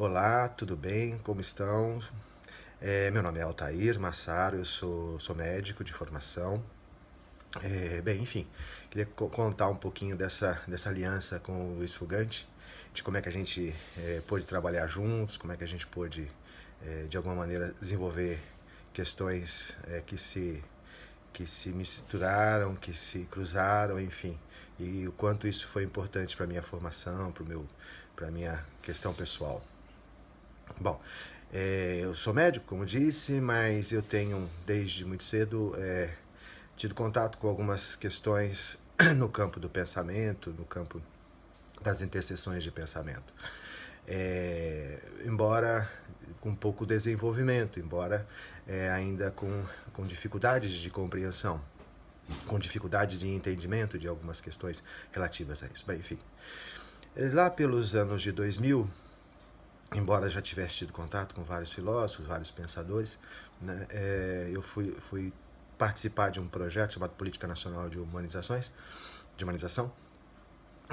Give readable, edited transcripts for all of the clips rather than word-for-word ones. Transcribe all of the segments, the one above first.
Olá, tudo bem? Como estão? Meu nome é Altair Massaro, eu sou médico de formação. Bem, enfim, queria contar um pouquinho dessa aliança com o Luiz Fugante, de como é que a gente pôde trabalhar juntos, como é que a gente pôde, de alguma maneira, desenvolver questões que se misturaram, que se cruzaram, enfim, e o quanto isso foi importante para a minha formação, para a minha questão pessoal. Bom, eu sou médico, como disse, mas eu tenho, desde muito cedo, tido contato com algumas questões no campo do pensamento, no campo das interseções de pensamento. Embora com pouco desenvolvimento, embora ainda com dificuldades de compreensão, com dificuldade de entendimento de algumas questões relativas a isso. Bem, enfim, lá pelos anos de 2000, embora já tivesse tido contato com vários filósofos, vários pensadores, né, eu fui participar de um projeto chamado Política Nacional de Humanização,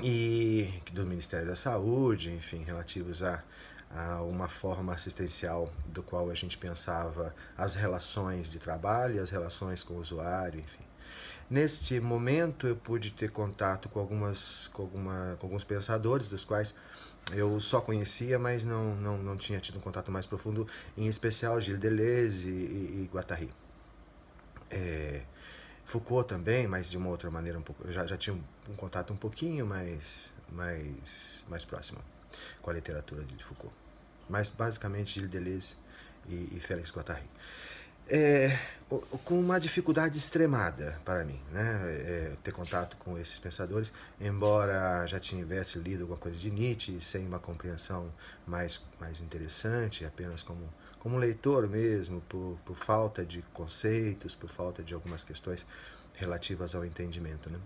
e do Ministério da Saúde, enfim, relativos a uma forma assistencial do qual a gente pensava as relações de trabalho e as relações com o usuário, enfim. Neste momento eu pude ter contato com alguns pensadores, dos quais eu só conhecia, mas não tinha tido um contato mais profundo, em especial Gilles Deleuze e Guattari. Foucault também, mas de uma outra maneira um pouco. Eu já tinha um contato um pouquinho mais próximo com a literatura de Foucault. Mas basicamente Gilles Deleuze e Félix Guattari. É, com uma dificuldade extremada para mim, né? Ter contato com esses pensadores, embora já tivesse lido alguma coisa de Nietzsche, sem uma compreensão mais interessante, apenas como leitor mesmo, por falta de conceitos, por falta de algumas questões relativas ao entendimento, né?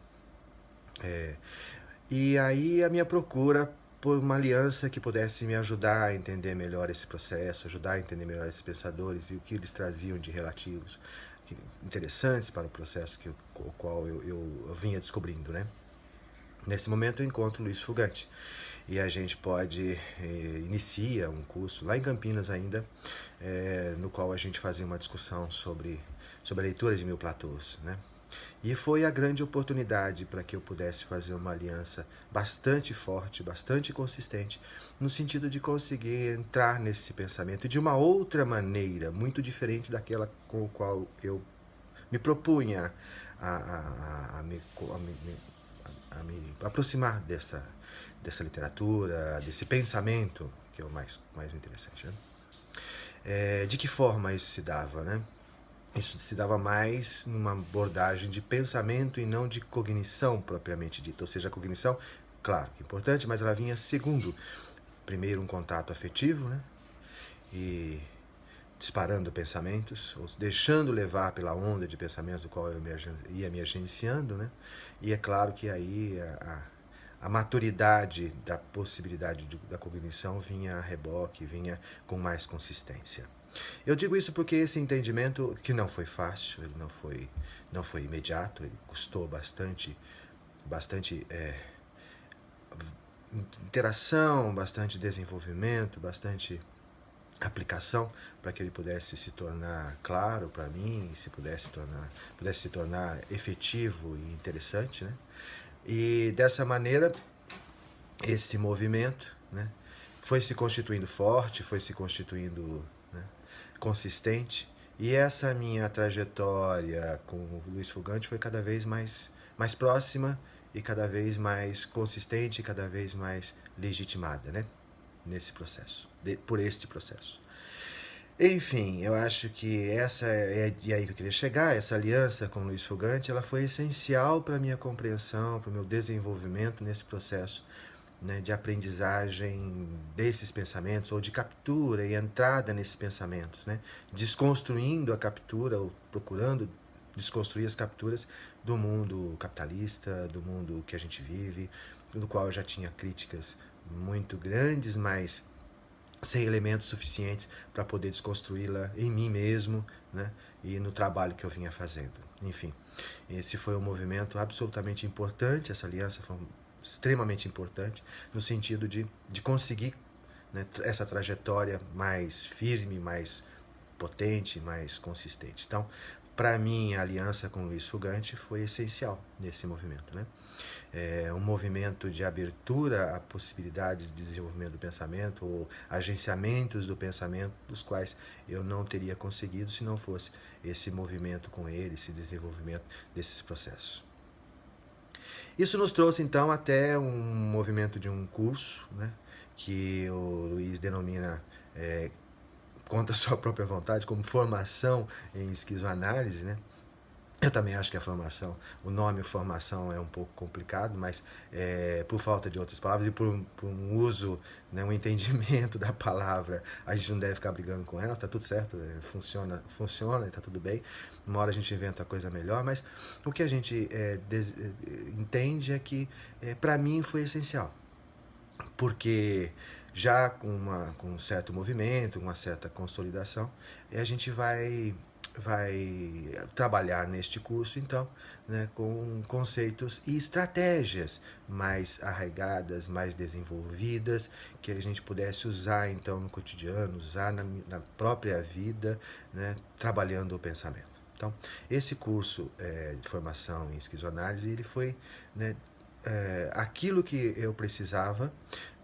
E aí a minha procura por uma aliança que pudesse me ajudar a entender melhor esse processo, ajudar a entender melhor esses pensadores e o que eles traziam de relativos interessantes para o processo o qual eu vinha descobrindo, né? Nesse momento eu encontro o Luiz Fugante e a gente inicia um curso lá em Campinas ainda, no qual a gente fazia uma discussão sobre a leitura de Mil Platôs, né? E foi a grande oportunidade para que eu pudesse fazer uma aliança bastante forte, bastante consistente, no sentido de conseguir entrar nesse pensamento de uma outra maneira, muito diferente daquela com a qual eu me propunha a me aproximar dessa literatura, desse pensamento, que é o mais interessante. Né? De que forma isso se dava, né? Isso se dava mais numa abordagem de pensamento e não de cognição propriamente dita. Ou seja, a cognição, claro, importante, mas ela vinha segundo, primeiro um contato afetivo, né? E disparando pensamentos, ou deixando levar pela onda de pensamento do qual eu ia me agenciando, né? E é claro que aí a maturidade da possibilidade da cognição vinha a reboque, vinha com mais consistência. Eu digo isso porque esse entendimento, que não foi fácil, ele não foi imediato, ele custou bastante interação, bastante desenvolvimento, bastante aplicação para que ele pudesse se tornar claro para mim, pudesse se tornar efetivo e interessante, né? E dessa maneira esse movimento, né, foi se constituindo forte, foi se constituindo, né, consistente, e essa minha trajetória com o Luiz Fugante foi cada vez mais próxima e cada vez mais consistente e cada vez mais legitimada, né, nesse processo, por este processo. Enfim, eu acho que essa e aí que eu queria chegar, essa aliança com o Luiz Fugante, ela foi essencial para a minha compreensão, para o meu desenvolvimento nesse processo, né, de aprendizagem desses pensamentos, ou de captura e entrada nesses pensamentos, né, desconstruindo a captura, ou procurando desconstruir as capturas do mundo capitalista, do mundo que a gente vive, do qual eu já tinha críticas muito grandes, mas sem elementos suficientes para poder desconstruí-la em mim mesmo, né, e no trabalho que eu vinha fazendo. Enfim, esse foi um movimento absolutamente importante, essa aliança foi extremamente importante, no sentido de conseguir né, essa trajetória mais firme, mais potente, mais consistente. Então, para mim, a aliança com o Luiz Fugante foi essencial nesse movimento, né? Um movimento de abertura a possibilidades de desenvolvimento do pensamento ou agenciamentos do pensamento, dos quais eu não teria conseguido se não fosse esse movimento com ele, esse desenvolvimento desses processos. Isso nos trouxe então até um movimento de um curso, né, que o Luiz denomina, contra a sua própria vontade, como formação em esquizoanálise, né? Eu também acho que a formação, o nome formação é um pouco complicado, mas por falta de outras palavras e por um uso, né, um entendimento da palavra, a gente não deve ficar brigando com ela, está tudo certo, funciona, está tudo bem. Uma hora a gente inventa coisa melhor, mas o que a gente entende é que, para mim, foi essencial. Porque já com um certo movimento, uma certa consolidação, a gente vai trabalhar neste curso, então, né, com conceitos e estratégias mais arraigadas, mais desenvolvidas, que a gente pudesse usar, então, no cotidiano, usar na própria vida, né, trabalhando o pensamento. Então, esse curso de formação em esquizoanálise, ele foi, né, aquilo que eu precisava,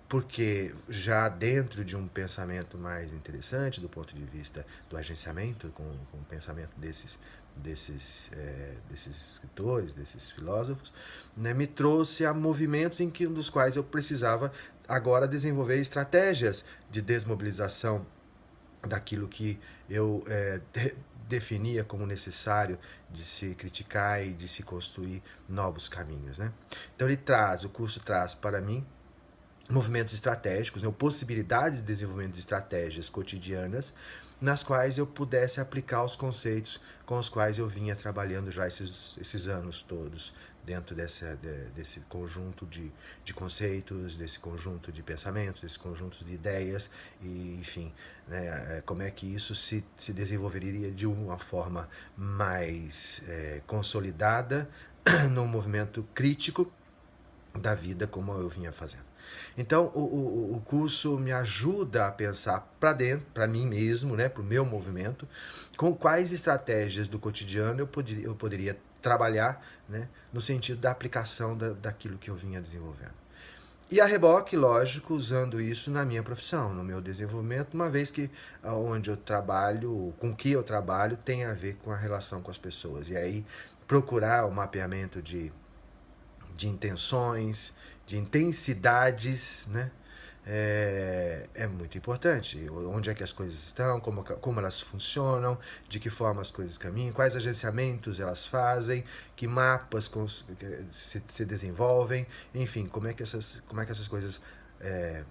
porque já dentro de um pensamento mais interessante do ponto de vista do agenciamento, com o pensamento desses escritores, desses filósofos, né, me trouxe a movimentos dos quais eu precisava agora desenvolver estratégias de desmobilização daquilo que eu definia como necessário de se criticar e de se construir novos caminhos, né? Então o curso traz para mim movimentos estratégicos, né, possibilidades de desenvolvimento de estratégias cotidianas nas quais eu pudesse aplicar os conceitos com os quais eu vinha trabalhando já esses anos todos dentro desse conjunto de conceitos, desse conjunto de pensamentos, desse conjunto de ideias e, enfim, né, como é que isso se desenvolveria de uma forma mais consolidada num movimento crítico da vida como eu vinha fazendo. Então, o curso me ajuda a pensar para dentro, para mim mesmo, né, para o meu movimento, com quais estratégias do cotidiano eu poderia trabalhar, né, no sentido da aplicação daquilo que eu vinha desenvolvendo. E a reboque, lógico, usando isso na minha profissão, no meu desenvolvimento, uma vez que onde eu trabalho, com que eu trabalho, tem a ver com a relação com as pessoas. E aí, procurar o mapeamento de intenções, de intensidades, né? É muito importante. Onde é que as coisas estão, como elas funcionam, de que forma as coisas caminham, quais agenciamentos elas fazem, que mapas se desenvolvem, enfim, como é que essas coisas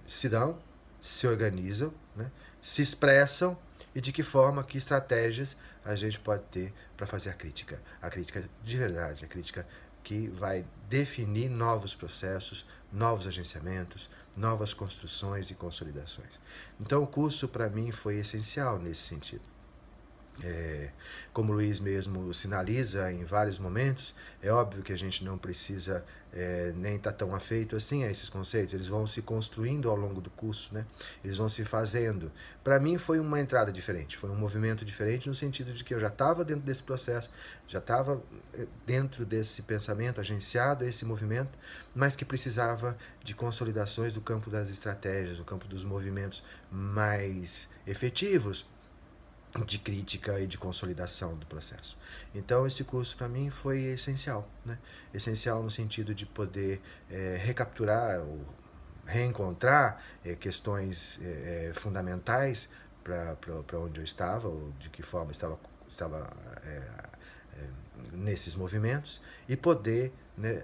se dão, se organizam, né? Se expressam e de que forma, que estratégias a gente pode ter para fazer a crítica de verdade, a crítica que vai definir novos processos, novos agenciamentos, novas construções e consolidações. Então o curso para mim foi essencial nesse sentido. Como o Luiz mesmo sinaliza em vários momentos, é óbvio que a gente não precisa nem estar tão afeito assim a esses conceitos, eles vão se construindo ao longo do curso, né? Eles vão se fazendo. Para mim foi uma entrada diferente, foi um movimento diferente no sentido de que eu já estava dentro desse processo, já estava dentro desse pensamento agenciado a esse movimento, mas que precisava de consolidações do campo das estratégias, do campo dos movimentos mais efetivos, de crítica e de consolidação do processo. Então esse curso para mim foi essencial, né? Essencial no sentido de poder recapturar ou reencontrar questões fundamentais para onde eu estava, ou de que forma estava nesses movimentos, e poder, né,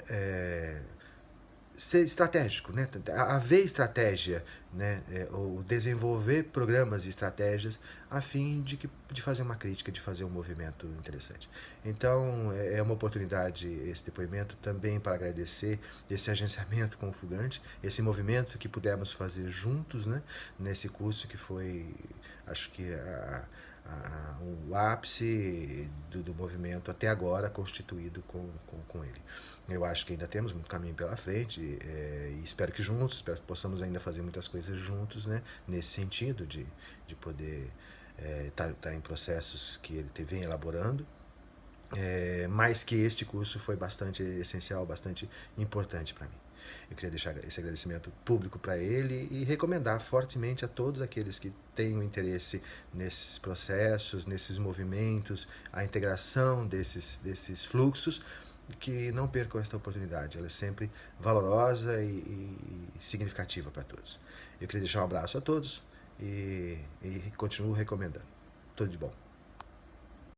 ser estratégico, né? Haver estratégia, né? Ou desenvolver programas e estratégias a fim de fazer uma crítica, de fazer um movimento interessante. Então é uma oportunidade esse depoimento também para agradecer esse agenciamento com o Fugante, esse movimento que pudemos fazer juntos, né? Nesse curso que foi, acho que o ápice do movimento até agora constituído com ele. Eu acho que ainda temos muito caminho pela frente, e espero que juntos, espero que possamos ainda fazer muitas coisas juntos, né, nesse sentido de poder tá em processos que ele vem elaborando. Mas que este curso foi bastante essencial, bastante importante para mim. Eu queria deixar esse agradecimento público para ele e recomendar fortemente a todos aqueles que tenham interesse nesses processos, nesses movimentos, a integração desses fluxos, que não percam esta oportunidade. Ela é sempre valorosa e significativa para todos. Eu queria deixar um abraço a todos e continuo recomendando. Tudo de bom.